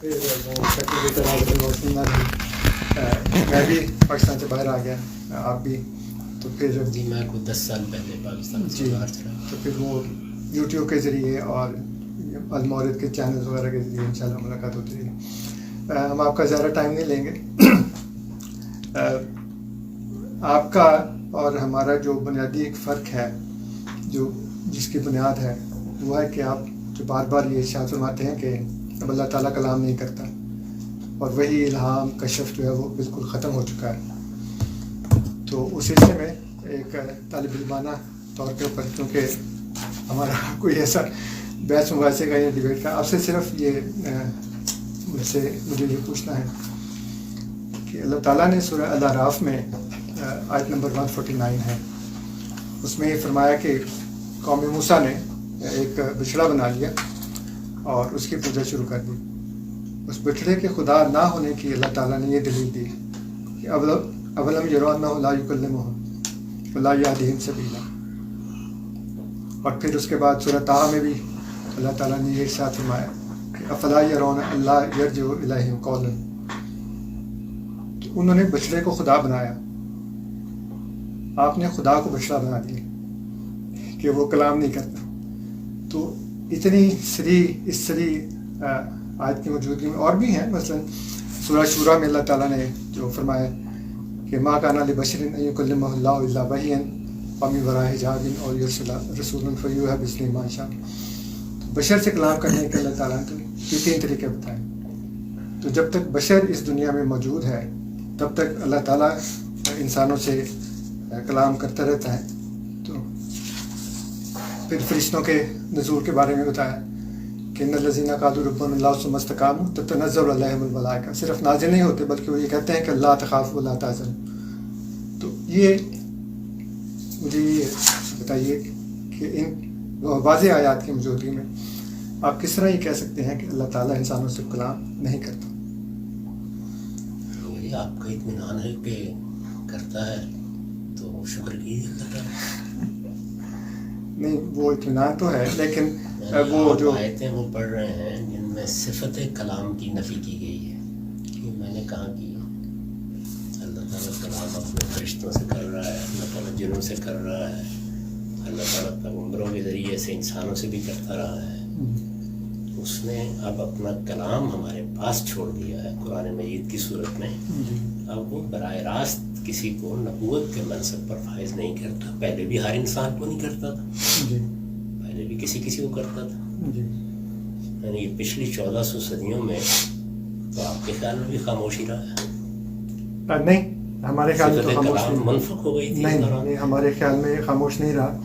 پھر وہ سرٹیفکیٹ میں بھی پاکستان سے باہر آ گیا، آپ بھی، تو پھر جی میں کوئی 10 سال پہلے پاکستان سے جی، باہر چلا. تو پھر وہ یوٹیوب کے ذریعے اور المورد کے چینلز وغیرہ کے ذریعے انشاءاللہ ملاقات ہوتی رہی. ہم آپ کا زیادہ ٹائم نہیں لیں گے. آپ کا اور ہمارا جو بنیادی ایک فرق ہے، جو جس کی بنیاد ہے، وہ ہے کہ آپ جو بار بار یہ ارشاد فرماتے ہیں کہ اب اللہ تعالیٰ کلام نہیں کرتا، اور وہی الہام کشف جو ہے وہ بالکل ختم ہو چکا ہے. تو اس سلسلے میں ایک طالب علمانہ طور کے اوپر، کیونکہ ہمارا کوئی ایسا بحث مباحثے کا یا ڈبیٹ کا، آپ سے صرف یہ مجھے یہ پوچھنا ہے کہ اللہ تعالیٰ نے سورہ الاعراف میں آیت نمبر 149 ہے، اس میں یہ فرمایا کہ قوم موسیٰ نے ایک بچڑا بنا لیا اور اس کی پوجا شروع کر دی. اس بچڑے کے خدا نہ ہونے کی اللہ تعالیٰ نے یہ دلیل دی کہ اولم یروا انہ لا یکلمہم ولا یہدیہم سبیلا. اور پھر اس کے بعد سورہ طٰہٰ میں بھی اللہ تعالیٰ نے یہ ارشاد فرمایا کہ افلا یرون اللہ یرجع الیہم قولا. انہوں نے بچڑے کو خدا بنایا، آپ نے خدا کو بچڑا بنا دیا کہ وہ کلام نہیں کرتا. تو اتنی سری آیت کی موجودگی میں اور بھی ہیں، مثلا سورہ شورا میں اللہ تعالیٰ نے جو فرمایا کہ ما کان لبشر ان یکلمہ اللہ الا وحیا ومن وراء حجاب اور یرسل رسولا فیوحی بإذنہ ما یشاء. بشر سے کلام کرنے کے اللہ تعالیٰ نے یہ 3 طریقے بتائے. تو جب تک بشر اس دنیا میں موجود ہے تب تک اللہ تعالیٰ انسانوں سے کلام کرتا رہتا ہے. تو پھر فرشتوں کے نزول کے بارے میں بتایا کہ ان الذین قالوا ربنا اللہ ثم استقاموا تتنزل علیہم الملائکہ. صرف نازل نہیں ہوتے بلکہ وہ یہ کہتے ہیں کہ لا تخافوا ولا تحزنوا. تو یہ مجھے یہ بتائیے کہ ان واضح آیات کی موجودگی میں آپ کس طرح یہ کہہ سکتے ہیں کہ اللہ تعالیٰ انسانوں سے کلام نہیں کرتا؟ وہی آپ کا اطمینان ہے کہ کرتا ہے تو شکر کیجیے کرتا ہے. نہیں، وہ اطمینان تو ہے، لیکن وہ جو آیتیں وہ پڑھ رہے ہیں جن میں صفت کلام کی نفی کی گئی ہے. کہ میں نے کہا کہ اللہ تعالیٰ کلام اپنے فرشتوں سے کر رہا ہے، اللہ تعالیٰ جنوں سے کر رہا ہے، اللہ تعالیٰ پیغمبروں کے ذریعے سے انسانوں سے بھی کرتا رہا ہے. اس نے اب اپنا کلام ہمارے پاس چھوڑ دیا ہے قرآن مجید کی صورت میں. اب وہ براہ راست کسی کو نبوت کے منصب پر فائز نہیں کرتا. پہلے بھی ہر انسان کو نہیں کرتا تھا، پہلے بھی کسی کو کرتا تھا. یعنی پچھلی 1400 صدیوں میں تو آپ کے خیال میں بھی خاموشی رہا ہے؟ نہیں، ہمارے خیال میں تو خاموش منفق ہو گئی تھی. نہیں، ہمارے خیال میں خاموش نہیں رہا.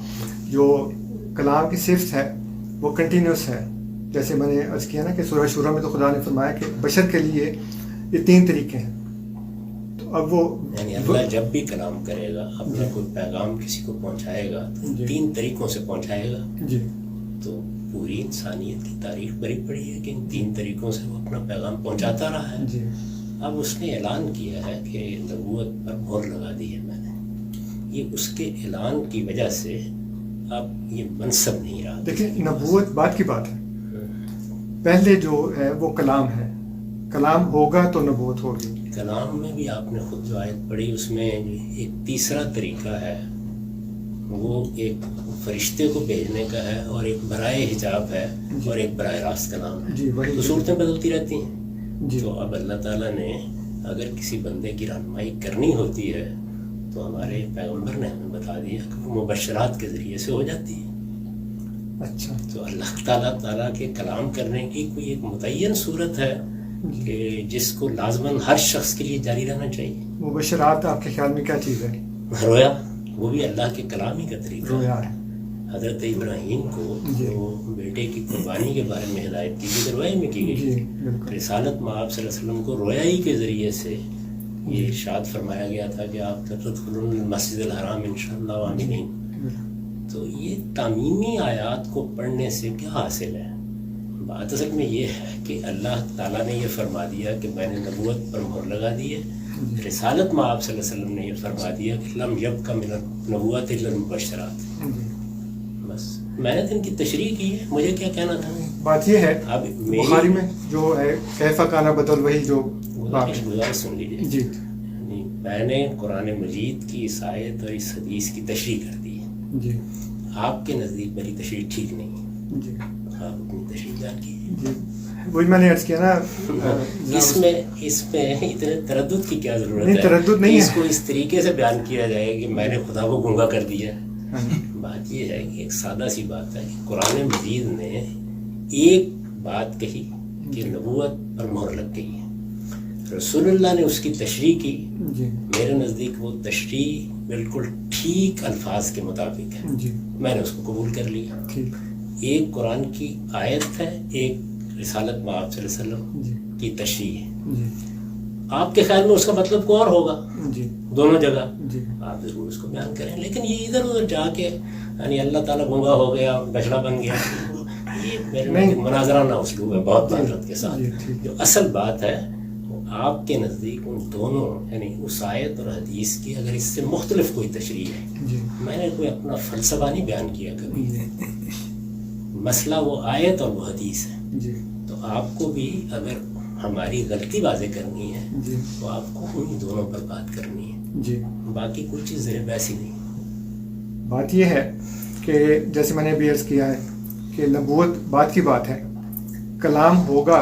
جو کلام کی صفت ہے وہ کنٹینیوس ہے. جیسے میں نے عرض کیا نا کہ سورہ شورا میں تو خدا نے فرمایا کہ بشر کے لیے یہ 3 طریقے ہیں. تو اب وہ یعنی اللہ جب بھی کلام کرے گا، اپنا کوئی پیغام کسی کو پہنچائے گا تو 3 طریقوں سے پہنچائے گا. تو پوری انسانیت کی تاریخ بھری پڑی ہے کہ ان 3 طریقوں سے وہ اپنا پیغام پہنچاتا رہا ہے. اب اس نے اعلان کیا ہے کہ نبوت پر مہر لگا دی ہے میں نے. یہ اس کے اعلان کی وجہ سے اب یہ منصب نہیں رہا. دیکھیں، نبوت بات کی بات ہے، پہلے جو ہے وہ کلام ہے. کلام ہوگا تو نبوت ہوگی. کلام میں بھی آپ نے خود جو آیت پڑھی اس میں ایک تیسرا طریقہ ہے، وہ ایک فرشتے کو بھیجنے کا ہے اور ایک برائے حجاب ہے اور ایک براہ راست کلام ہے. تو صورتیں بدلتی رہتی ہیں. تو اب اللہ تعالیٰ نے اگر کسی بندے کی رہنمائی کرنی ہوتی ہے تو ہمارے پیغمبر نے ہمیں بتا دیا کہ وہ مبشرات کے ذریعے سے ہو جاتی ہے. اچھا، تو اللہ تعالیٰ کے کلام کرنے کی کوئی ایک متعین صورت ہے کہ جس کو لازماً ہر شخص کے لیے جاری رہنا چاہیے. مبشرات آپ کے خیال میں کیا چیز ہے؟ رویا، وہ بھی اللہ کے کلام ہی کا طریقہ رویا ہے. حضرت ابراہیم کو جو بیٹے کی قربانی کے بارے میں ہدایت کی گئی رویا میں کی گئی. رسالت میں آپ صلی اللہ علیہ وسلم کو رویائی کے ذریعے سے یہ ارشاد فرمایا گیا تھا کہ آپ تدخلون المسجد الحرام انشاءاللہ آمنین. تو یہ تعمیمی آیات کو پڑھنے سے کیا حاصل ہے؟ بات اصل میں یہ ہے کہ اللہ تعالیٰ نے یہ فرما دیا کہ میں نے نبوت پر مہر لگا دی ہے. رسالت میں آپ صلی اللہ علیہ وسلم نے یہ فرما دیا کہ لم یبق من النبوۃ الا المبشرات. بس میں نے تو ان کی تشریح کی ہے، مجھے کیا کہنا تھا. بات یہ ہے اب بخاری میں جو ہے کیفا کانا بدل وہی جو گزارش سن لیجیے جی میں نے قرآن مجید کی اس آیت اور اس حدیث کی تشریح کر دی ہے. جی آپ کے نزدیک میری تشریح ٹھیک نہیں ہے. جی آپ اپنی تشریح بیان کیجیے. جی وہی میں نے عرض کیا نا اس میں اتنے تردد کی کیا ضرورت نہیں، ہے؟ تردد نہیں اس ہے. کو اس طریقے سے بیان کیا جائے کہ میں نے خدا کو گنگا کر دیا. ہاں. بات یہ ہے کہ ایک سادہ سی بات ہے کہ قرآن مجید نے ایک بات کہی کہ نبوت پر مہر لگ گئی ہے. رسول اللہ نے اس کی تشریح کی. جی میرے نزدیک وہ تشریح بالکل ٹھیک الفاظ کے مطابق ہے. جی میں نے اس کو قبول کر لیا. ٹھیک. ایک قرآن کی آیت ہے، ایک رسالت مآب صلی اللہ علیہ وسلم جی کی تشریح ہے. جی آپ کے خیال میں اس کا مطلب کو اور ہوگا جی دونوں جگہ. جی آپ ضرور اس کو بیان کریں، لیکن یہ ادھر ادھر جا کے یعنی اللہ تعالیٰ گنگا ہو گیا، بچڑا بن گیا، یہ میرے نزدیک مناظرانہ اسلوب ہے بہت معذرت کے ساتھ. جی ٹھیک. جو اصل بات ہے وہ آپ کے نزدیک ان دونوں یعنی اس آیت اور حدیث کی اگر اس سے مختلف کوئی تشریح ہے، جی میں نے کوئی اپنا فلسفہ نہیں بیان کیا کبھی. جی مسئلہ وہ آیت اور وہ حدیث ہے. جی تو آپ کو بھی اگر ہماری غلطی واضح کرنی ہے جی تو آپ کو انہیں دونوں پر بات کرنی ہے. جی باقی کوئی چیز زیر بحث ہی نہیں. بات یہ ہے کہ جیسے میں نے بھی عرض کیا ہے کہ نبوت بات کی بات ہے، کلام ہوگا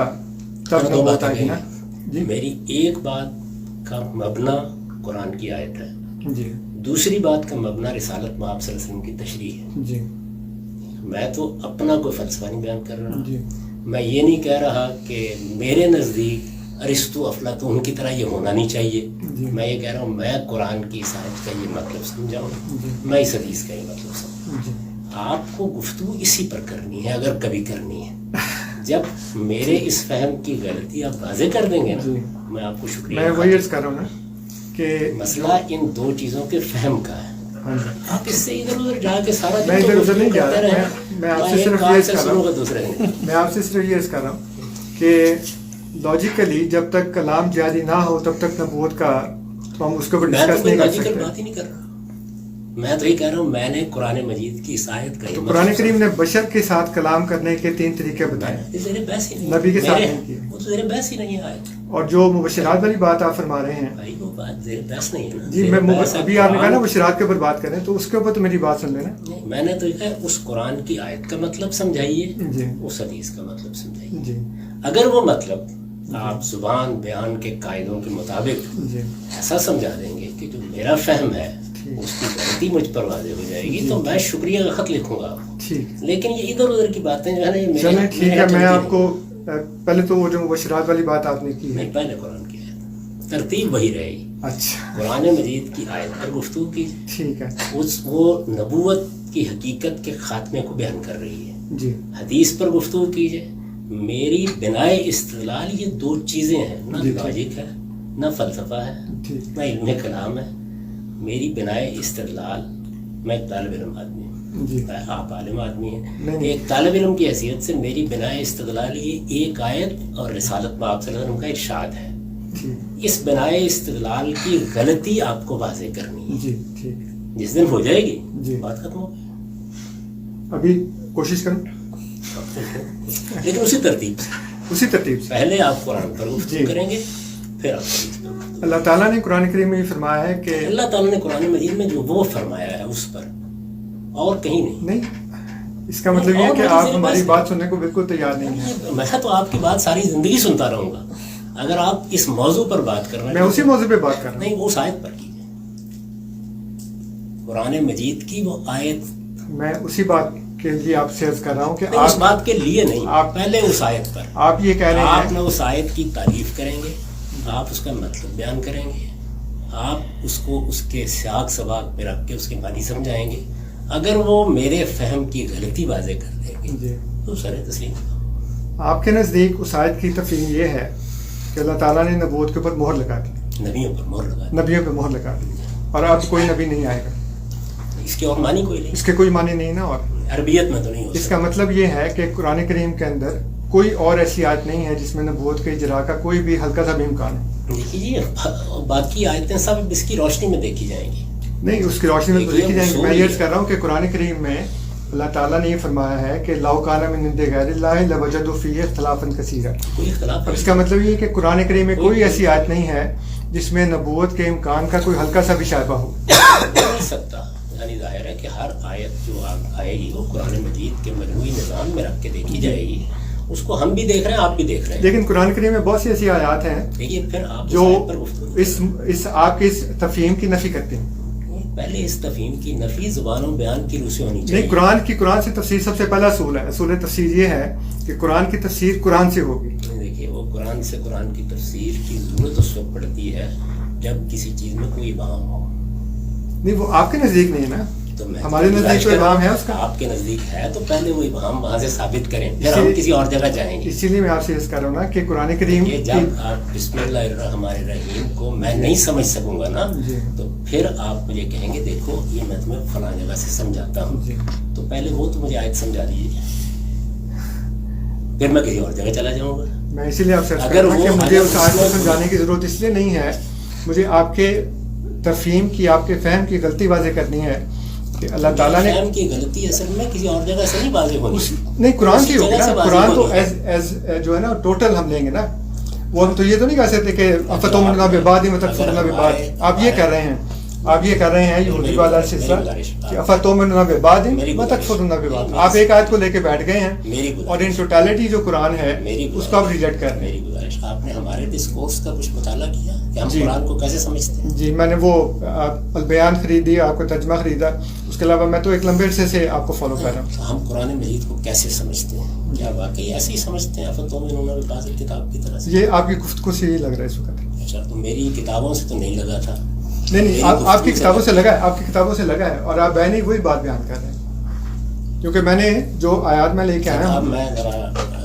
تب دو نبوت باتیں آئے گی نا. کہیں. جی میری ایک بات کا مبنا قرآن کی آیت ہے، جی دوسری بات کا مبنا رسالت مآب صلی اللہ علیہ وسلم کی تشریح ہے. جی میں تو اپنا کوئی فلسفہ نہیں بیان کر رہا. جی میں یہ نہیں کہہ رہا کہ میرے نزدیک ارسطو افلاطون کی طرح یہ ہونا نہیں چاہیے. جی. میں یہ کہہ رہا ہوں میں قرآن کی اس آیت کا یہ مطلب سمجھاؤں، جی. میں اس حدیث کا یہ مطلب سمجھاؤں. جی آپ کو گفتگو اسی پر کرنی ہے اگر کبھی کرنی ہے. جب میرے اس فہم کی غلطی آپ واضح کر دیں گے نا، جی. میں آپ کو شکریہ. میں وہی عرض کر رہا ہوں نا کہ مسئلہ ان دو چیزوں کے فہم کا ہے. ہاں جی. آپ اس سے ادھر ادھر جا کے سارا میں ادھر ادھر نہیں جا رہا. میں آپ سے صرف یہ عرض کر رہا ہوں، دوسرے میں آپ سے صرف یہ عرض کر رہا ہوں کہ لاجیکلی جب تک کلام جاری نہ ہو تب تک نبوت کا تو ہم اس کو میں ڈسکس تو نہیں کر لاجیکل سکتے. بات ہی نہیں کر رہا. میں تو یہ کہہ رہا ہوں میں نے قرآن مجید کی اس آیت کا تو قرآن کریم نے بشر کے ساتھ کلام کرنے کے 3 طریقے بتائے، زیر بحث ہی نہیں. نبی کے ساتھ نہیں کیے. وہ تو زیر بحث ہی نہیں ہے آیت. اور جو مبشرات والی بات آپ فرما رہے ہیں بھائی وہ بات زیر بحث نہیں ہے نا. جی، زیر میں بحث ہے ابھی آپ نے کہا نا قرآن. مبشرات کے اوپر بات کریں تو اس کے اوپر تو میری بات سن لینا. نہیں، میں نے تو یہ کہا اس قرآن کی آیت کا مطلب سمجھائیے، جی اس حدیث کا مطلب سمجھائیے. جی اگر وہ مطلب آپ زبان بیان کے قاعدوں کے مطابق جی ایسا سمجھا دیں گے کہ جو میرا فہم ہے اس کی غلطی مجھ پر واضح ہو جائے گی تو میں شکریہ کا خط لکھوں گا. ٹھیک. لیکن یہ ادھر ادھر کی باتیں جو ہے نا یہ چلیں ٹھیک ہے. میں آپ کو نہیں. پہلے تو وہ جو مبشرات والی بات آپ نے کی ہے. نہیں، پہلے قرآن کی آیت ترتیب وہی رہے گی. اچھا قرآن مجید کی آیت پر گفتگو کی، ٹھیک ہے. وہ نبوت کی حقیقت کے خاتمے کو بیان کر رہی ہے. جی حدیث پر گفتگو کیجیے. میری بنائے استدلال یہ 2 چیزیں ہیں، نہ جی. لاجک ہے نہ فلسفہ ہے ٹھیک. نہ علم کلام ہے. میری بنائے استدلال، میں ایک طالب علم آدمی ہوں، جی آپ عالم آدمی ہیں. نہیں. ایک طالب علم کی حیثیت سے میری بنائے استدلال یہ ایک آیت اور رسالت مآب صلی اللہ علیہ وسلم کا ارشاد ہے. ٹھیک. اس بنائے استدلال کی غلطی آپ کو واضح کرنی ہے. جی ٹھیک. جس دن ہو جائے گی جی. بات ختم ہو گئی. ابھی کوشش کروں لیکن اسی ترتیب سے اسی ترتیب سے. پہلے آپ قرآن پر جی. گفتگو کریں گے پھر آپ حدیث پر گفتگو. اللہ تعالیٰ نے قرآن کریم میں یہ فرمایا ہے کہ اللہ تعالیٰ نے قرآن مجید میں جو وہ فرمایا ہے اس پر اور کہیں نہیں. نہیں، اس کا مطلب یہ ہے کہ آپ ہماری بات سننے کو بالکل تیار نہیں ہیں. میں تو آپ کی بات ساری زندگی سنتا رہوں گا. اگر آپ اس موضوع پر بات کرنا میں اسی موضوع پہ بات کر رہا نہیں، وہ اس آیت پر کیجیے، قرآن مجید کی وہ آیت. ہوں. میں اسی بات کے لیے آپ سے عرض کر رہا ہوں کہ نہیں، اس بات کے لیے نہیں، آپ پہلے اس آیت پر آپ یہ کہہ رہے آپ ہیں نے اس آیت کی تعریف کریں گے، آپ اس کا مطلب بیان کریں گے، آپ اس کو اس کے سیاق سباق پہ رکھ کے اس کے معنی سمجھائیں گے. اگر وہ میرے فہم کی غلطی واضح کر دیں گے جی. تو سر تسلیم. آپ کے نزدیک اس آیت کی تفہیم یہ ہے کہ اللہ تعالیٰ نے نبوت کے اوپر مہر لگا دی، نبیوں پر مہر لگا دی. نبیوں پہ مہر لگا دی، اور اب کوئی نبی نہیں آئے گا. اس کے اور معنی کوئی نہیں، اس کے کوئی معنی نہیں نا. اور عربیت میں تو نہیں ہو اس سکتا. کا مطلب یہ ہے کہ قرآن کریم کے اندر کوئی اور ایسی آیت نہیں ہے جس میں نبوت کے اجرا کا کوئی بھی ہلکا سا بھی امکان ہے. دیکھیے باقی آیتیں سب اس کی روشنی میں دیکھی جائیں گی. نہیں، اس کی روشنی میں تو دیکھی جائیں گی. میں یہ عرض کر رہا ہوں کہ قرآن کریم میں اللہ تعالیٰ نے یہ فرمایا ہے کہ لو کان من عند غیر اللہ لوجدوا فیہ اختلافا کثیرا. کوئی اختلاف اب اس کا مطلب یہ ہے کہ قرآن کریم میں کوئی ایسی آیت نہیں ہے جس میں نبوت کے امکان کا کوئی ہلکا سا بھی شائبہ ہو. نہیں سکتا. یعنی ظاہر ہے کہ ہر آیت جو آئے گی وہ قرآن مجید کے مجموعی نظام میں رکھ کے دیکھی جائے گی. اس کو ہم بھی دیکھ رہے ہیں, آپ بھی دیکھ رہے ہیں. لیکن قرآن کریم میں بہت سی ایسی آیات ہیں دیکھیے پھر آپ جو پر گفتگو اس آپ کے اس تفہیم کی نفی کرتے ہیں. پہلے اس تفہیم کی نفی زبان و بیان کی روح سے ہونی چاہیے. نہیں, قرآن سے تفسیر سب سے پہلا اصول ہے. اصول تفسیر یہ ہے کہ قرآن کی تفسیر قرآن سے ہوگی. دیکھیے وہ قرآن سے قرآن کی تفسیر کی ضرورت اس وقت پڑتی ہے جب کسی چیز میں کوئی ابہام ہو. نہیں, وہ آپ کے نزدیک نہیں ہے نا, تو ہمارے نزدیک تو ابہام ہے اس کا. آپ کے نزدیک ہے تو پہلے وہ ابہام وہاں سے ثابت کریں, پھر ہم کسی اور جگہ جائیں گے. اسی لیے میں آپ سے عرض کر رہا ہوں نا کہ قرآن کریم جب آپ بسم اللہ الرحمن الرحیم کو میں نہیں سمجھ سکوں گا نا, تو پھر آپ مجھے کہیں گے دیکھو یہ میں تمہیں فلاں جگہ سے سمجھاتا ہوں. تو پہلے وہ تو مجھے آیت سمجھا دیجیے, پھر میں کسی اور جگہ چلا جاؤں گا. میں اسی لیے آپ سے عرض کر رہا ہوں کہ مجھے اس آیت کو سمجھانے کی ضرورت اس لیے نہیں ہے, مجھے آپ کے تفہیم کی, آپ کے فہم کی غلطی واضح کرنی ہے کہ اللہ تعالیٰ نے فہم کی غلطی اصل میں کسی اور جگہ سے نہیں واضح ہونی. نہیں, قرآن کی ہوگی نا. قرآن تو ایز جو ہے نا ٹوٹل ہم لیں گے نا. وہ ہم تو یہ تو نہیں کہہ سکتے کہ فتؤمنون ببعض وتکفرون ببعض. آپ یہ کر رہے ہیں, آپ یہ کر رہے ہیں یہودی والا سلسلہ کہ فتؤمنون ببعض وتکفرون ببعض. آپ ایک آیت کو لے کے بیٹھ گئے ہیں اور ان ٹوٹالٹی جو قرآن ہے اس کو آپ ریجیکٹ کر رہے ہیں. میری گزارش, آپ نے ہمارے ڈسکورس کا کچھ مطالعہ کیا کہ ہم قرآن کو کیسے سمجھتے ہیں؟ جی, میں نے وہ البیان خریدی, آپ کو ترجمہ خریدا. اس کے علاوہ میں تو ایک لمبے عرصے سے آپ کو فالو کر رہا ہوں. ہم قرآن مجید کو کیسے سمجھتے ہیں؟ کیا واقعی ایسے ہی سمجھتے ہیں فتؤمنون ببعض کتاب کی طرح سے؟ یہ آپ کی گفتگو سے یہی لگ رہا ہے اس وقت. اچھا, تو میری کتابوں سے تو نہیں لگا تھا. نہیں, آپ کی کتابوں سے لگا ہے, آپ کی کتابوں سے لگا ہے, اور آپ بہن وہی بات بیان کر رہے ہیں. کیونکہ میں نے جو آیات میں لے کے آیا ہوں. میں ذرا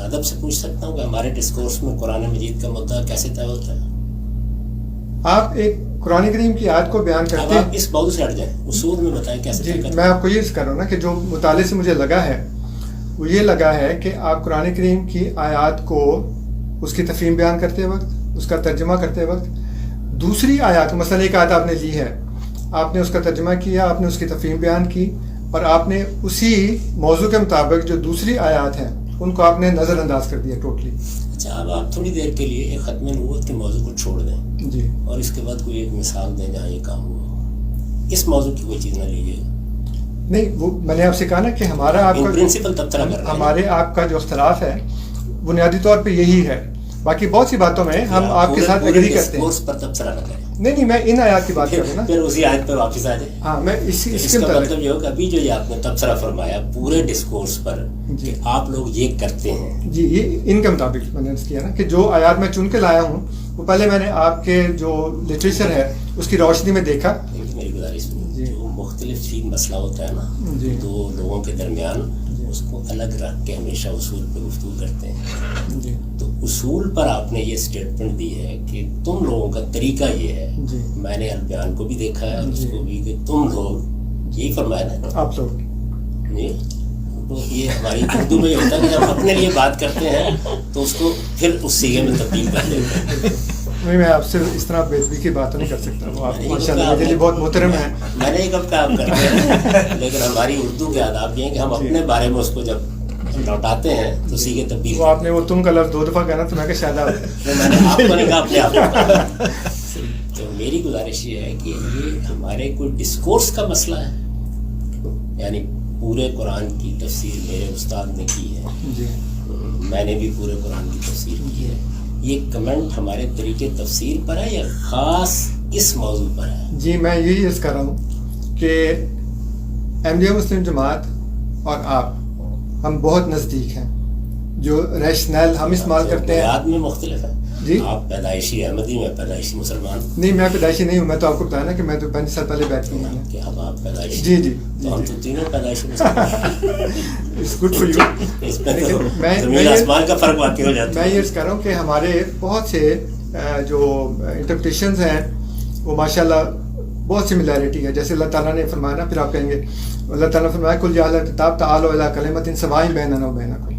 ادب سے پوچھ سکتا ہوں کہ ہمارے ڈسکورس میں قرآن مجید کا مدعا کیسے طے ہوتا ہے؟ آپ ایک قرآن کریم کی آیت کو بیان کرتے ہیں. آپ اس موضوع سے ہٹ جائیں, اصول میں بتائیں کیسے طے کرتے ہیں. میں آپ کو یہ کر رہا ہوں نا کہ جو مطالعے سے مجھے لگا ہے وہ یہ لگا ہے کہ آپ قرآن کریم کی آیات کو اس کی تفہیم بیان کرتے وقت, اس کا ترجمہ کرتے وقت دوسری آیات, مثلا ایک آیت آپ نے لی ہے, آپ نے اس کا ترجمہ کیا, آپ نے اس کی تفہیم بیان کی, اور آپ نے اسی موضوع کے مطابق جو دوسری آیات ہیں ان کو آپ نے نظر انداز کر دیا ٹوٹلی. اچھا, اب آپ تھوڑی دیر کے لیے ایک ختم نبوت کے موضوع کو چھوڑ دیں جی, اور اس کے بعد کوئی ایک مثال دیں جہاں یہ کام ہوا. اس موضوع کی کوئی چیز نہ لیجیے. نہیں, وہ میں نے آپ سے کہا نا کہ ہمارا آپ کا پرنسپل تبصرہ کر رہے ہیں. ہمارے آپ کا جو اختلاف ہے بنیادی طور پہ یہی ہے. باقی بہت سی باتوں میں ہم آپ کے ساتھ ایگری کرتے ہیں. پر تبصرہ نہ کریں. نہیں, میں ان آیات کی بات کر رہا ہوں نا. پھر اسی آیت پہ واپس آ جائیں. ہاں, میں اس کا مطلب یہ ہو کہ ابھی جو یہ آپ نے تبصرہ فرمایا پورے ڈسکورس پر کہ آپ لوگ یہ کرتے ہیں, جی, یہ ان کے مطابق میں نے کیا نا کہ جو آیات میں چن کے لایا ہوں وہ پہلے میں نے آپ کے جو لٹریچر ہے اس کی روشنی میں دیکھا. میری گزارش میں جو مختلف چیز مسئلہ ہوتا ہے نا, دو لوگوں کے درمیان, اس کو الگ رکھ کے ہمیشہ اصول پہ گفتگو کرتے ہیں. تو اصول پر آپ نے یہ اسٹیٹمنٹ دی ہے کہ تم لوگوں کا طریقہ یہ ہے. میں نے البیان کو بھی دیکھا ہے اور اس کو بھی کہ تم لوگ یہی فرمایا نا آپ لوگ. جی, تو یہ ہماری اردو میں یہ ہوتا ہے کہ جب اپنے لیے بات کرتے ہیں تو اس کو پھر اس سیغے میں تبدیل کر دیتے ہیں. نہیں, میں آپ سے اس طرح بے ادبی کی بات نہیں کر سکتا. وہ آپ ماشاءاللہ میرے لیے بہت محترم ہیں. میں نے کب کہا آپ کرتے ہیں, لیکن ہماری اردو کے آداب یہ ہیں کہ ہم اپنے بارے میں اس کو جب لوٹاتے ہیں تو سیغے تبدیل. وہ آپ نے وہ تم کا لفظ 2 دفعہ کہنا تو میں کہ شاید میں نے آپ کو نہیں کہا, اپنے آپ کو. تو میری گزارش یہ ہے کہ یہ ہمارے کوئی ڈسکورس کا مسئلہ ہے. یعنی پورے قرآن کی تفسیر میرے استاد نے کی ہے, میں نے بھی پورے قرآن کی تفسیر کی ہے. یہ کمنٹ ہمارے طریقے تفسیر پر ہے یا خاص اس موضوع پر ہے؟ جی, میں یہی عرض کر رہا ہوں کہ احمدیہ مسلم جماعت اور آپ ہم بہت نزدیک ہیں. جو ریشنل ہم استعمال کرتے ہیں بنیاد میں مختلف ہے. جی, آپ پیدائشی احمدی, میں پیدائشی مسلمان. نہیں, میں پیدائشی نہیں ہوں. میں تو آپ کو بتایا نا کہ میں تو 5 سال پہلے بیٹھ گیا ہوں. کہ اب آپ پیدائشی. جی جی, تو ہم تو تینوں پیدائشی مسلمان. It's good for you. اس میں تو زمین آسمان کا فرق واقع ہو جاتا ہے. میں یہ عرض کر رہا ہوں کہ ہمارے بہت سے جو انٹرپریٹیشنز ہیں وہ ماشاءاللہ بہت سملیرٹی ہے. جیسے اللہ تعالیٰ نے فرمایا نا, پھر آپ کہیں گے اللہ تعالیٰ نے فرمایا کل یا اہل الکتاب تعالوا الی کلمۃ سواء بیننا و بینکم.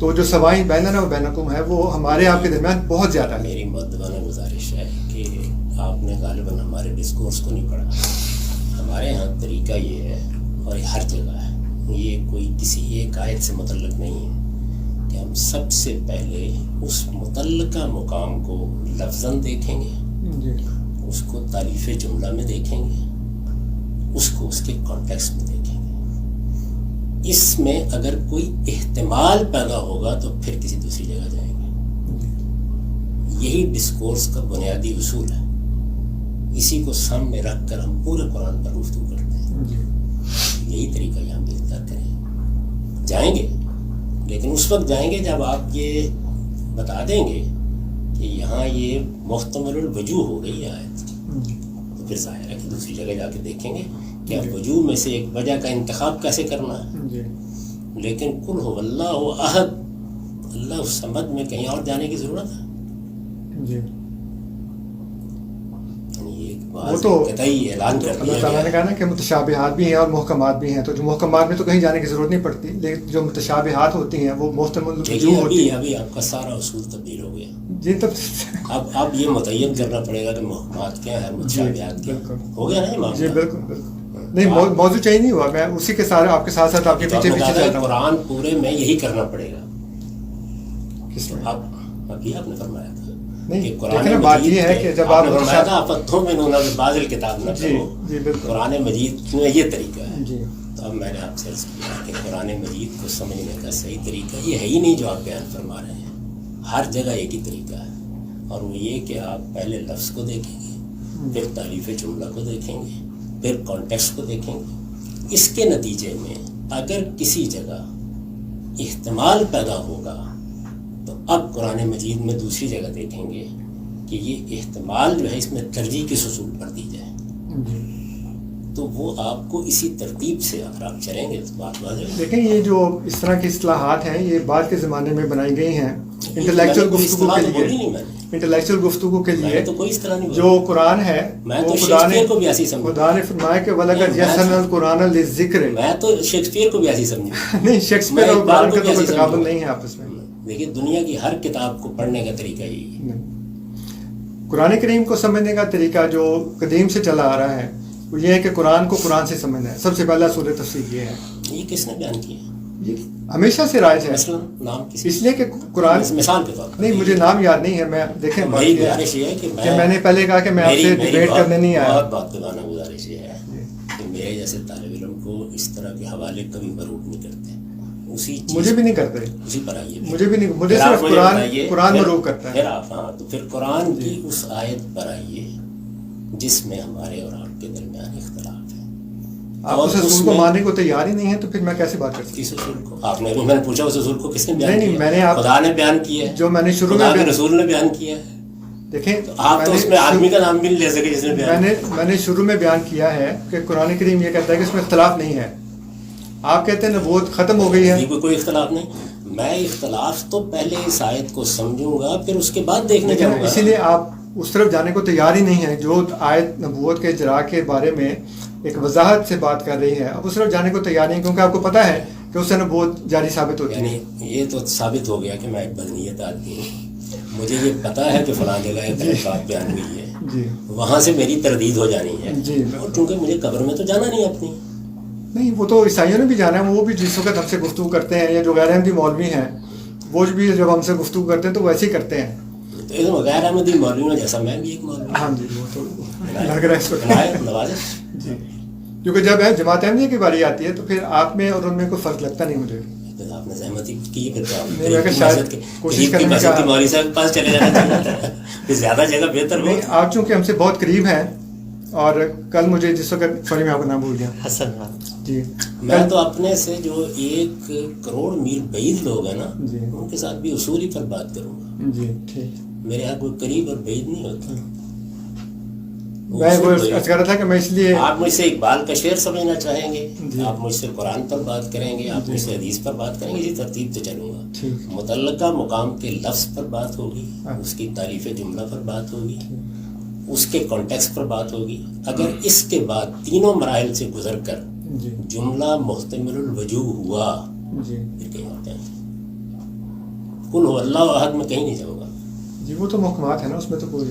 تو جو سواء بیننا و بینکم ہے وہ ہمارے آپ کے درمیان بہت زیادہ ہے. میری مؤدبانہ گزارش ہے کہ آپ نے غالباً ہمارے ڈسکورس کو نہیں پڑھا. ہمارے یہاں طریقہ یہ ہے اور ہر جگہ ہے یہ کوئی کسی ایک آیت سے متعلق نہیں ہے کہ ہم سب سے پہلے اس متعلقہ مقام کو لفظاً دیکھیں گے، اس کو تالیف جملہ میں دیکھیں گے، اس کو اس کے کانٹیکسٹ میں دیکھیں گے. اس میں اگر کوئی احتمال پیدا ہوگا تو پھر کسی دوسری جگہ جائیں گے. یہی ڈسکورس کا بنیادی اصول ہے. اسی کو سامنے رکھ کر ہم پورے قرآن پر گفتگو کرتے ہیں. یہی طریقہ یہ ہم اختیار کریں. جائیں گے لیکن اس وقت جائیں گے جب آپ یہ بتا دیں گے کہ یہاں یہ محتمل الوجوہ ہو گئی ہے آیت، تو پھر ظاہر ہے کہ دوسری جگہ جا کے دیکھیں گے کہ اب وجوہ میں سے ایک وجہ کا انتخاب کیسے کرنا ہے. لیکن قل هو اللہ احد، اللہ الصمد میں کہیں اور جانے کی ضرورت ہے؟ وہ تو اللہ تعالیٰ نے کہا نا کہ متشابہات بھی ہیں اور محکمات بھی ہیں. تو جو محکمات میں تو کہیں جانے کی ضرورت نہیں پڑتی، لیکن جو متشابہات ہوتی ہیں وہ محتمل الوجوہ ہوتی ہیں. ابھی آپ کا سارا اصول تبدیل ہو گیا. جی تب اب یہ متعین کرنا پڑے گا کہ محکمات کیا ہے، متشابہات کیا ہو گیا نا. جی بالکل بالکل نہیں، موضوع چینج نہیں ہوا. میں اسی کے سارے آپ کے ساتھ ساتھ آپ کے پیچھے پیچھے چلتا ہوں. قرآن پورے میں یہی کرنا پڑے گا. کس میں ابھی آپ نے فرمایا تھا نہیں، لیکن بات یہ ہے کہ جب آپ بازل کتاب نہ کرو، قرآن مجید میں یہ طریقہ ہے. تو اب میں نے آپ سے عرض کیا کہ قرآن مجید کو سمجھنے کا صحیح طریقہ یہ ہے ہی نہیں جو آپ بیان فرما رہے ہیں. ہر جگہ ایک ہی طریقہ ہے، اور وہ یہ کہ آپ پہلے لفظ کو دیکھیں گے، پھر تالیف جملہ کو دیکھیں گے، پھر کانٹیکسٹ کو دیکھیں گے. اس کے نتیجے میں اگر کسی جگہ احتمال پیدا ہوگا تو اب قرآن مجید میں دوسری جگہ دیکھیں گے کہ یہ احتمال جو ہے اس میں ترجیح کس اصول پر دی جائے. تو وہ آپ کو اسی ترتیب سے اگر آپ چلیں گے تو بات واضح. لیکن یہ جو اس طرح کی اصطلاحات ہیں یہ بعد کے زمانے میں بنائی گئی ہیں انٹلیکچوئل گفتگو کے لیے. انٹلیکچوئل گفتگو کے لیے تو کوئی اس طرح نہیں جو قرآن ہے وہ خدا نے فرمایا کہ وَلَقَدْ يَسَّرْنَا الْقُرْآنَ لِلذِّكْرِ. میں تو شیکسپیئر کو بھی ایسی سمجھا. نہیں، شیکسپیئر اور قرآن کا تو کوئی تقابل نہیں ہے آپس میں. دیکھیے دنیا کی ہر کتاب کو پڑھنے کا طریقہ یہی ہے. قرآن کریم کو سمجھنے کا طریقہ جو قدیم سے چلا آ رہا ہے وہ یہ ہے کہ قرآن کو قرآن سے سمجھنا ہے. سب سے پہلا اصول تفسیر یہ ہے. یہ کس نے بیان کیا؟ یہ ہمیشہ سے رائج ہے. نام اس لیے کہ قرآن مثال کے طور پر نہیں، مجھے نام یاد نہیں ہے. میں دیکھیں گزارش یہ ہے کہ میں نے پہلے کہا کہ میں آپ سے ڈیبیٹ کرنے نہیں آیا. بات دبانا گزارش یہ ہے کہ میرے جیسے طالب علم کو اس طرح کے حوالے کبھی مروب نہیں کرتے. مجھے بھی نہیں کرتے. اسی پر آئیے. مجھے بھی نہیں، مجھے صرف قرآن مروب کرتا ہے. پھر آپ تو پھر قرآن کی اس آیت پر آئیے جس میں ہمارے اور آپ کے درمیان اختلاف ہے. آپ اس اصول کو ماننے کو تیار ہی نہیں ہے تو پھر میں کیسے بات کر سکتا ہوں؟ اس اصول کو آپ نے، میں نے پوچھا اس اصول کو کس نے بیان کیا؟ نہیں، میں نے خدا نے بیان کیا ہے. جو میں نے شروع میں رسول نے بیان کیا ہے. دیکھیں آپ تو اس میں آدمی کا نام بھی نہیں لے سکے جس نے بیان. میں نے شروع میں بیان کیا ہے کہ قرآن کریم یہ کہتا ہے کہ اس میں اختلاف نہیں ہے. آپ کہتے ہیں نبوت ختم ہو گئی ہے. کوئی اختلاف نہیں. میں اختلاف تو پہلے اس آیت کو سمجھوں گا پھر اس کے بعد دیکھنے جاؤں گا. اسی لیے آپ اس طرف جانے کو تیار ہی نہیں ہے جو آیت نبوت کے اجراء کے بارے میں ایک وضاحت سے بات کر رہی ہے. اب اس طرف جانے کو تیار نہیں کیونکہ آپ کو پتہ ہے کہ اس سے نبوت جاری ثابت ہوتی ہے. یہ تو ثابت ہو گیا کہ میں ایک بدنیت آدمی ہوں. مجھے یہ پتہ ہے کہ فلاں جگہ ایک بات بیان ہوئی ہے، وہاں سے میری تردید ہو جانی ہے. اور چونکہ مجھے قبر میں تو جانا نہیں اپنی. نہیں، وہ تو عیسائیوں نے بھی جانا ہے. وہ بھی جس وقت ہم سے گفتگو کرتے ہیں یا جو غیر احمدی مولوی ہیں وہ بھی جب ہم سے گفتگو کرتے ہیں تو ویسے ہی کرتے ہیں. تو غیر احمدی مولوی جیسا میں بھی ایک مولوی. ہاں جی، وہ تو لگ رہا ہے اس وقت. جی، کیونکہ جب جماعت احمدیہ کی باری آتی ہے تو پھر آپ میں اور ان میں کوئی فرق لگتا نہیں مجھے. آپ نے سہمتی کی پھر شاید کوشش کرنے کا مولوی صاحب کے پاس چلے جانا چاہیے، زیادہ جگہ بہتر ہو. آپ چونکہ ہم سے بہت قریب ہیں اور کل مجھے جس وقت سوری میں آپ کا نام بھول گیا. حسن. جی، میں تو اپنے سے جو 1 کروڑ میل بعید لوگ ہیں نا ان کے ساتھ بھی اصولی پر بات کروں گا. جی ٹھیک. میرے یہاں کوئی قریب اور بعید نہیں ہوتا. میں وہ عرض کر رہا تھا کہ میں اس لیے آپ مجھ سے اقبال کا شعر سمجھنا چاہیں گے، آپ مجھ سے قرآن پر بات کریں گے، آپ مجھ سے حدیث پر بات کریں گے، اسی ترتیب سے چلوں گا. متعلقہ مقام کے لفظ پر بات ہوگی، اس کی تعریف جملہ پر بات ہوگی، اس کے کانٹیکسٹ پر بات ہوگی. اگر اس کے بعد تینوں مراحل سے گزر کر جملہ محتمل الوجوہ ہوا پھر کہیں ہوتے ہیں. قل هو اللہ احد میں کہیں نہیں جاؤں گا. جی وہ تو محکمات ہے نا، اس میں تو کوئی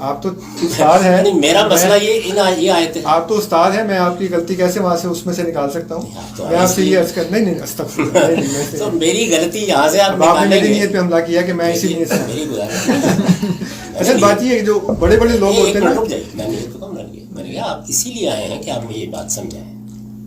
آپ تو استاد ہے، نہیں میرا مسئلہ یہ آیت ہے. آپ تو استاد ہے، میں آپ کی غلطی کیسے وہاں سے اس میں سے نکال سکتا ہوں؟ میں آپ سے یہ عرض کر نہیں استغفر اللہ، تو میری غلطی یہاں سے آپ نے میری نیت پہ حملہ کیا کہ میں اسی نیت سے میری گزارش اصل بات یہ ہے کہ جو بڑے بڑے لوگ ہوتے ہیں نا، میں نے تو کم میں نے کہا آپ اسی لیے آئے ہیں کہ آپ یہ بات سمجھائیں،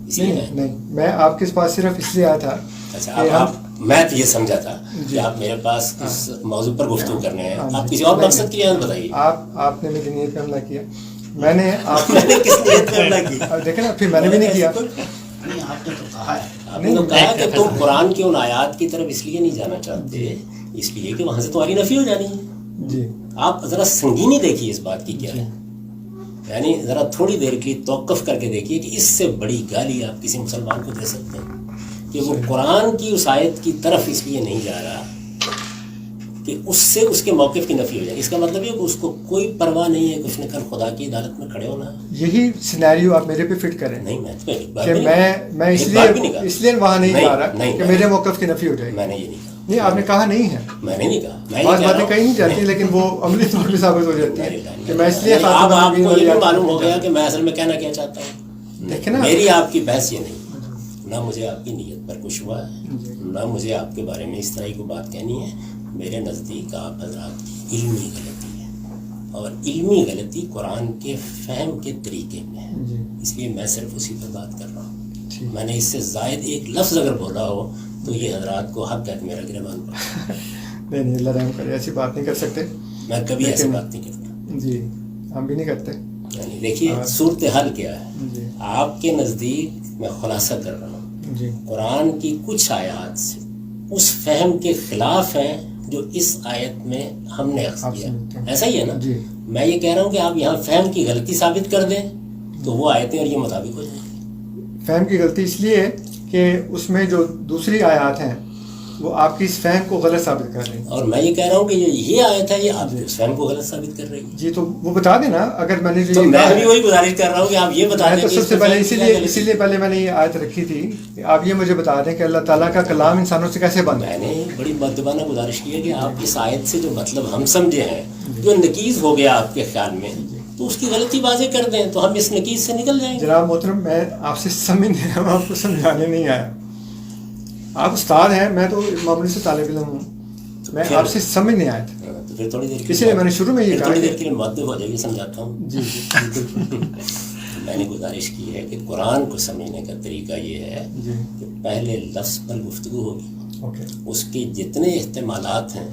اسی لیے نہیں میں آپ کے پاس صرف اس لیے آیا تھا. اچھا میں تو یہ سمجھا تھا کہ آپ میرے پاس اس موضوع پر گفتگو کرنے ہیں، آپ کسی اور مقصد کی یاد بتائیے. آپ نے میری نیت پہ حملہ کیا، میں نے آپ کس نیت پہ حملہ کیا؟ دیکھیں نا، پھر میں نے بھی نہیں کیا. آپ نے تو کہا ہے، آپ نے تو کہا کہ تم قرآن کی ان آیات کی طرف اس لیے نہیں جانا چاہتے اس لیے کہ وہاں سے تمہاری نفی ہو جانی ہے. جی آپ ذرا سنگینی دیکھیے اس بات کی کیا ہے، یعنی ذرا تھوڑی دیر کے لیے توقف کر کے دیکھیے کہ اس سے بڑی گالی آپ کسی مسلمان کو دے سکتے ہیں کہ وہ قرآن کی اس آیت کی طرف اس لیے نہیں جا رہا کہ اس سے اس کے موقف کی نفی ہو جائے. اس کا مطلب یہ کہ اس کو کوئی پرواہ نہیں ہے کہ اس نے کل خدا کی عدالت میں کھڑے ہونا ہے. یہی سینیریو آپ میرے پہ فٹ کریں. نہیں میں اس لیے وہاں نہیں جا رہا کہ میرے موقف کی نفی ہو جائے. میں نے یہ نہیں کہا. نہیں آپ نے کہا نہیں ہے، میں نے نہیں کہا. بعض باتیں کہیں نہیں جاتی لیکن وہ عملی طور پہ ثابت ہو جاتی ہے کہ میں اس لیے اب آپ کو یہ بھی معلوم ہو گیا کہ میں اصل میں کہنا کیا چاہتا ہوں. دیکھیں نا، میری آپ کی بحث یہ نہیں، نہ مجھے آپ کی نیت پر کچھ ہوا ہے، نہ مجھے آپ کے بارے میں اس طرح کی بات کہنی ہے. میرے نزدیک آپ حضرات کی علمی غلطی ہے، اور علمی غلطی قرآن کے فہم کے طریقے میں ہے، اس لیے میں صرف اسی پر بات کر رہا ہوں. میں نے اس سے زائد ایک لفظ اگر بولا ہو تو یہ حضرات کو حق ہے کہ میرا گریبان پڑا. نہیں اللہ رحم کرے، ایسی بات نہیں کر سکتے. میں کبھی ایسی بات نہیں کرتا. جی ہم بھی نہیں کرتے. یعنی دیکھیے صورتحال کیا ہے. آپ کے نزدیک میں خلاصہ کر رہا ہوں، قرآن کی کچھ آیات سے اس فہم کے خلاف ہیں جو اس آیت میں ہم نے اخذ کیا. ایسا ہی ہے نا. میں یہ کہہ رہا ہوں کہ آپ یہاں فہم کی غلطی ثابت کر دیں تو وہ آیتیں اور یہ مطابق ہو جائیں. فہم کی غلطی اس لیے کہ اس میں جو دوسری آیات ہیں وہ آپ کی اس فہم کو غلط ثابت کر رہی ہیں، اور میں یہ کہہ رہا ہوں کہ یہ آیت ہے یہ آپ اس فہم کو غلط ثابت کر رہی ہے. جی تو وہ بتا دینا. اگر میں نے تو میں بھی وہی گزارش کر رہا ہوں کہ آپ یہ بتا دیں. تو سب سے پہلے اسی لیے پہلے میں نے یہ آیت رکھی تھی کہ آپ یہ مجھے بتا دیں کہ اللہ تعالیٰ کا کلام انسانوں سے کیسے بنتا ہے. میں نے بڑی مؤدبانہ گزارش کی ہے کہ آپ اس آیت سے جو مطلب ہم سمجھے ہیں، جو نقیض ہو گیا آپ کے خیال میں، تو اس کی غلطی واضح کر دیں تو ہم اس نقیض سے نکل جائیں گے. جناب محترم، میں آپ سے سمجھنے رہا ہوں، آپ کو سمجھانے نہیں آیا. آپ استاد ہیں، میں تو معمولی سے طالب علم ہوں، میں آپ سے سمجھنے آیا تھا. تو پھر تھوڑی دیر اسی لیے میں نے شروع میں یہ کہا تھوڑی دیر کے لیے مؤدب ہو جائیے، سمجھاتا ہوں. جی میں نے گزارش کی ہے کہ قرآن کو سمجھنے کا طریقہ یہ ہے کہ پہلے لفظ پر گفتگو ہوگی، اس کے جتنے احتمالات ہیں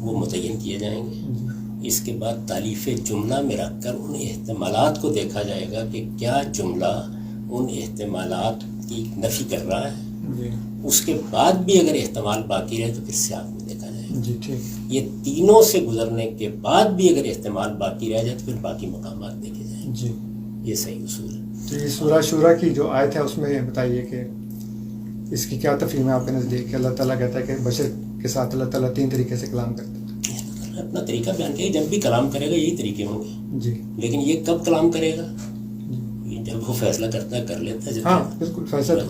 وہ متعین کیے جائیں گے. اس کے بعد تالیف جملہ میں رکھ کر ان احتمالات کو دیکھا جائے گا کہ کیا جملہ ان احتمالات کی نفی کر رہا ہے. اس کے بعد بھی اگر احتمال باقی رہے تو پھر سیاق میں دیکھا جائے. یہ تینوں سے گزرنے کے بعد بھی اگر احتمال باقی رہ جائے تو پھر باقی مقامات دیکھے جائیں. یہ صحیح اصول ہے. جی سورہ شورا کی جو آیت ہے اس میں بتائیے کہ اس کی کیا تفہیم ہے آپ کے نزدیک؟ اللہ تعالیٰ کہتا ہے کہ بشر کے ساتھ اللہ تعالیٰ 3 طریقے سے کلام کرتا ہے. اپنا طریقہ بیان کیا، جب بھی کلام کرے گا یہی طریقے ہوں گے. جی لیکن یہ کب کلام کرے گا؟ جب وہ فیصلہ کرتا ہے کر لیتا ہے. ہاں بالکل فیصلہ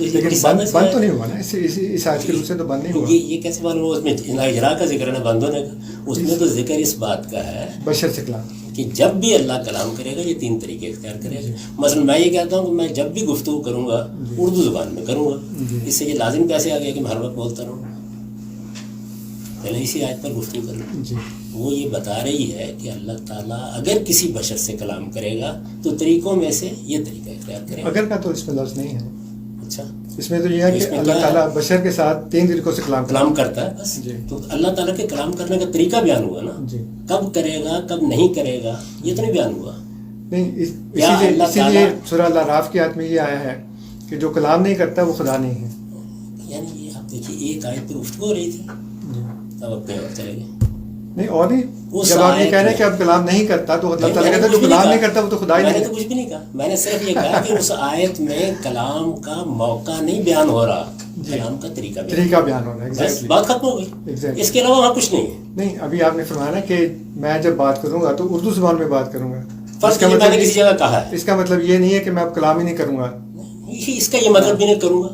لیکن بند تو نہیں ہوا نا اس آیت کے روح سے، تو بند نہیں ہوا. یہ کیسے معلوم ہوا؟ اس میں اجرا کا ذکر ہے نا بند ہونے کا. اس میں تو ذکر اس بات کا ہے بشر سے کلام کہ جب بھی اللہ کلام کرے گا یہ 3 طریقے اختیار کرے گا. مثلا میں یہ کہتا ہوں کہ میں جب بھی گفتگو کروں گا اردو زبان میں کروں گا. اس سے یہ لازم کیسے آ گیا کہ میں ہر وقت بولتا رہوں؟ پہلے اسی آیت پر گفتگو کروں. وہ یہ بتا رہی ہے کہ اللہ تعالیٰ اگر کسی بشر سے کلام کرے گا تو طریقوں میں سے یہ طریقہ اختیار کرے گا. اگر کا تو اس میں لفظ نہیں ہے. اچھا اس میں تو یہ ہے کہ اللہ تعالیٰ بشر کے ساتھ 3 طریقوں سے کلام کرتا ہے بس. تو اللہ تعالیٰ کے کلام کرنے کا طریقہ بیان ہوا نا. کب کرے گا کب نہیں کرے گا یہ تو نہیں بیان ہوا. نہیں اسی لیے سورہ الاعراف کی آیت میں یہ آیا ہے کہ جو کلام نہیں کرتا وہ خدا نہیں ہے. یعنی یہ آپ دیکھیے ایک آیت پہ گفتگو ہو رہی تھی، اب اپنے اور چلے گئے. نہیں اور نہیں، جب آپ یہ کہہ رہے ہیں کہ اب کلام نہیں کرتا تو اللہ تعالیٰ کہتا ہے جو کلام نہیں کرتا وہ تو خدا ہی نہیں. میں نے تو کچھ بھی نہیں کہا، میں نے صرف یہ کہا کہ اس آیت میں کلام کا موقع نہیں بیان ہو رہا، کلام کا طریقہ بیان ہو رہا ہے. بس بات ختم ہو گئی. اس کے علاوہ وہاں کچھ نہیں ہے. نہیں ابھی آپ نے فرمایا کہ میں جب بات کروں گا تو اردو زبان میں بات کروں گا. میں نے کسی جگہ کہا ہے اس کا مطلب یہ نہیں ہے کہ میں اب کلام ہی نہیں کروں گا. اس کا یہ مطلب بھی نہیں کروں گا.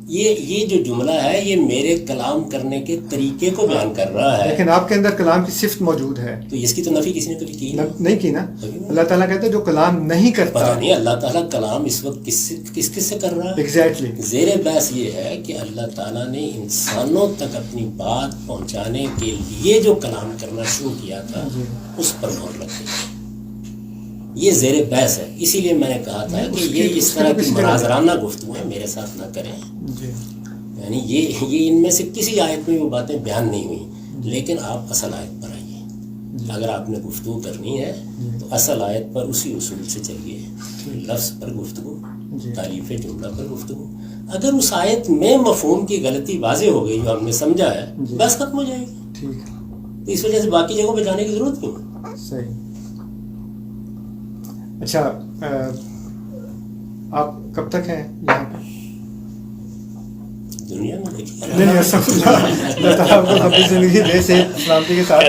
یہ جو جملہ ہے یہ میرے کلام کرنے کے طریقے کو بیان کر رہا ہے. لیکن آپ کے اندر کلام کی صفت موجود ہے, تو اس کی تو نفی کسی نے کبھی کی نہیں کی نا. اللہ تعالیٰ کہتے ہیں جو کلام نہیں کرتا. پتہ نہیں اللہ تعالیٰ کلام اس وقت کس سے کر رہا ہے. ایگزیکٹلی. زیر بحث یہ ہے کہ اللہ تعالیٰ نے انسانوں تک اپنی بات پہنچانے کے لیے جو کلام کرنا شروع کیا تھا اس پر مہر لگ گئی. یہ زیر بحث ہے. اسی لیے میں نے کہا تھا کہ یہ اس طرح کی مناظرانہ گفتگو ہے میرے ساتھ نہ کریں. یعنی یہ ان میں سے کسی آیت میں وہ باتیں بیان نہیں ہوئی, لیکن آپ اصل آیت پر آئیے. اگر آپ نے گفتگو کرنی ہے تو اصل آیت پر اسی اصول سے چلیے. لفظ پر گفتگو, تعریف جملہ پر گفتگو. اگر اس آیت میں مفہوم کی غلطی واضح ہو گئی جو ہم نے سمجھا ہے بس ختم ہو جائے گی. ٹھیک. تو اس وجہ سے باقی جگہوں پہ جانے کی ضرورت کیوں. صحیح. اچھا, آپ کب تک ہیں یہاں پہ دنیا میں؟ دیکھیے اللہ تعالیٰ آپ کو اپنی زندگی دے صحت سلامتی کے ساتھ.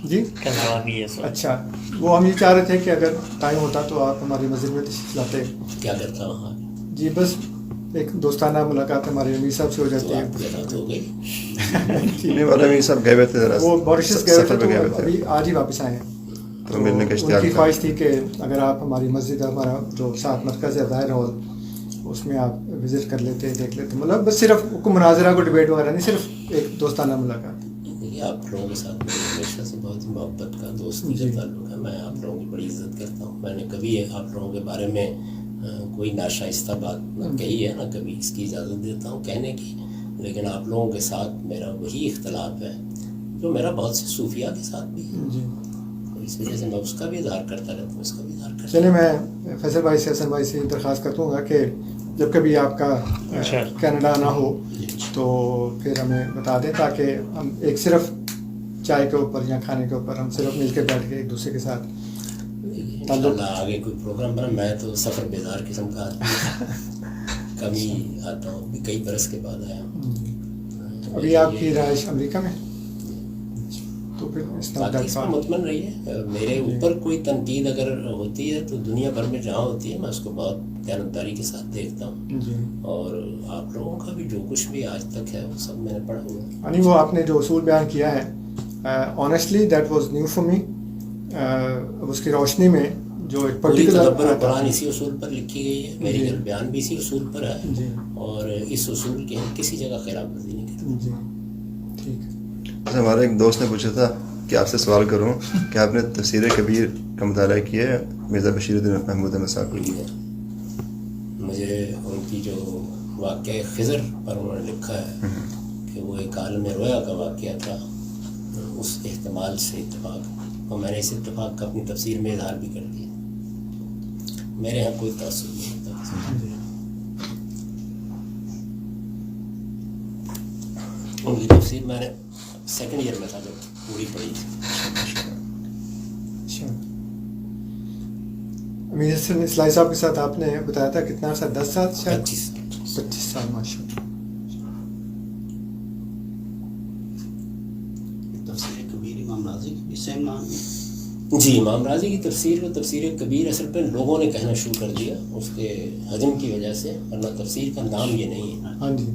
جی اچھا, وہ ہم یہ چاہ رہے تھے کہ اگر ٹائم ہوتا تو آپ ہماری مسجد میں تشریف لاتے. کیا کرتا وہاں؟ جی بس ایک دوستانہ ملاقات ہمارے امیر صاحب سے ہو جاتی ہے. ہو گئی. امیر صاحب گئے ہوئے تھے, وہ موریشس گئے ہوئے تھے تو ابھی آج ہی واپس آئے ہیں. تو ملنے کا ان کی خواہش تھی کہ اگر آپ ہماری مسجد, ہمارا جو ساتھ مرکز ہے ظاہر ہال, اس میں آپ وزٹ کر لیتے, دیکھ لیتے. مطلب بس صرف کوئی مناظرہ, کو ڈبیٹ وغیرہ نہیں, صرف ایک دوستانہ ملاقات. آپ لوگوں کے ساتھ ہمیشہ سے بہت ہی محبت کا, دوستی کا تعلق ہے. میں آپ لوگوں کی بڑی عزت کرتا ہوں. میں نے کبھی آپ لوگوں کے بارے میں کوئی ناشائستہ بات نہ کہی ہے, نہ کبھی اس کی اجازت دیتا ہوں کہنے کی. لیکن آپ لوگوں کے ساتھ میرا وہی اختلاف ہے جو میرا بہت سے صوفیاء کے ساتھ بھی ہے. اس وجہ سے میں اس کا بھی اظہار کرتا رہتا ہوں, اس کا بھی اظہار کرتا. چلے, میں فیصل بھائی سے, حسن بھائی سے درخواست کرتا ہوں گا کہ جب کبھی آپ کا کینیڈا نہ ہو تو پھر ہمیں بتا دیں, تاکہ ہم ایک صرف چائے کے اوپر یا کھانے کے اوپر ہم صرف مل کے بیٹھ کے ایک دوسرے کے ساتھ انشاءاللہ آگے کوئی پروگرام بنا. میں تو سفر بیدار قسم کا آدمی, کم ہی آتا ہوں. ابھی کئی برس کے بعد آیا ہوں. ابھی آپ کی رہائش امریکہ میں, تو پھر اس پر مطمئن رہیے. میرے اوپر کوئی تنقید اگر ہوتی ہے تو دنیا بھر میں جہاں ہوتی ہے میں اس کو بہت دیانتداری کے ساتھ دیکھتا ہوں. اور آپ لوگوں کا بھی جو کچھ بھی آج تک ہے وہ سب میں نے پڑھا ہوا ہے. یعنی وہ آپ نے جو اصول بیان کیا ہے, honestly that was new for me. اس کی روشنی میں جو ایک پرٹیکولر قرآن اسی اصول پر لکھی گئی ہے, میری بیان بھی اسی اصول پر ہے, اور اس اصول کے ہم کسی جگہ خلاف ورزی نہیں کرتے. جی ٹھیک. ہمارے ایک دوست نے پوچھا تھا کہ آپ سے سوال کروں کہ آپ نے تفسیر کبیر کا مطالعہ کیا ہے مرزا بشیر الدین محمود احمد صاحب کو. مجھے ان کی جو واقعہ خضر پر انہوں نے لکھا ہے کہ وہ ایک عالم رویا کا واقعہ تھا, اس احتمال سے اتفاق, اور میں نے اس اتفاق کا اپنی تفسیر میں اظہار بھی کر دیا. میرے یہاں کوئی تعصب نہیں ہوتا. ان کی تفسیر میں نے سیکنڈ ایئر میں تھا جب پوری پڑھی تھی. امیر حسن اسلائی صاحب کے ساتھ آپ نے بتایا تھا کتنا عرصہ, 10 سال شاید 25 سال. ماشاء اللہ. تفسیر کبیر امام راضی کی سیم نام ہے. جی, امام راضی کی تفسیر کو تفسیر کبیر اصل پہ لوگوں نے کہنا شروع کر دیا اس کے حجم کی وجہ سے, ورنہ تفسیر کا نام یہ نہیں ہے. ہاں جی,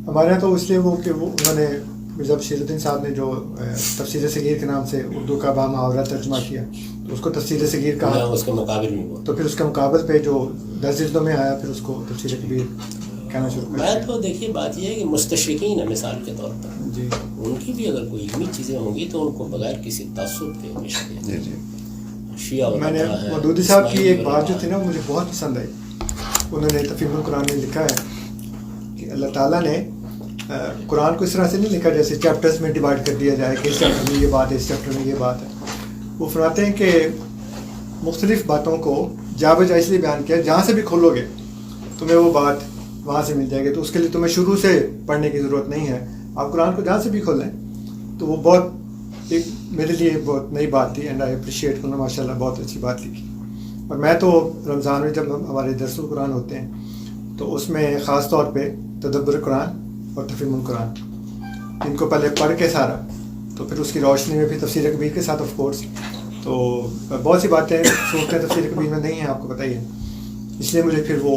ہمارے یہاں تو اس لیے وہ کہ وہ انہوں نے مرزا بشیر الدین صاحب نے جو تفسیر صغیر کے نام سے اردو کا بامحاورہ ترجمہ کیا, تو اس کو تفسیر صغیر کہا. اس کے مقابل میں وہ, تو پھر اس کے مقابل پہ جو 10 جلدوں میں آیا, پھر اس کو تفسیر کبیر کہنا شروع کر. میں تو دیکھیے بات یہ ہے کہ مستشرقین ہے مثال کے طور پر, جی, ان کی بھی اگر کوئی علمی چیزیں ہوں گی تو ان کو بغیر کسی تعصب کے ہمیشہ جی جی شیعہ. میں نے مودودی صاحب کی ایک بات جو تھی نا مجھے بہت پسند آئی. انہوں نے تفہیم القرآن میں لکھا ہے کہ اللہ تعالیٰ نے قرآن کو اس طرح سے نہیں لکھا جیسے چیپٹرز میں ڈیوائڈ کر دیا جائے کہ اس چیپٹر میں یہ بات ہے, اس چیپٹر میں یہ بات ہے. وہ فرماتے ہیں کہ مختلف باتوں کو جا بجا اس لیے بیان کیا جہاں سے بھی کھولو گے تمہیں وہ بات وہاں سے مل جائے گی. تو اس کے لیے تمہیں شروع سے پڑھنے کی ضرورت نہیں ہے, آپ قرآن کو جہاں سے بھی کھول لیں. تو وہ بہت ایک میرے لیے بہت نئی بات تھی, اینڈ آئی اپریشیٹ کرنا, ماشاء اللہ بہت اچھی بات لکھی. اور میں تو رمضان میں جب ہمارے درس القرآن ہوتے ہیں تو اس میں خاص طور پہ تدبر قرآن اور تفہیم القرآن ان کو پہلے پڑھ کے سارا, تو پھر اس کی روشنی میں بھی تفسیر کبیر کے ساتھ آف کورس. تو بہت سی باتیں سوچتے ہیں تفسیر کبیر میں نہیں ہیں, آپ کو پتہ ہی ہے. اس لیے مجھے پھر وہ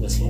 10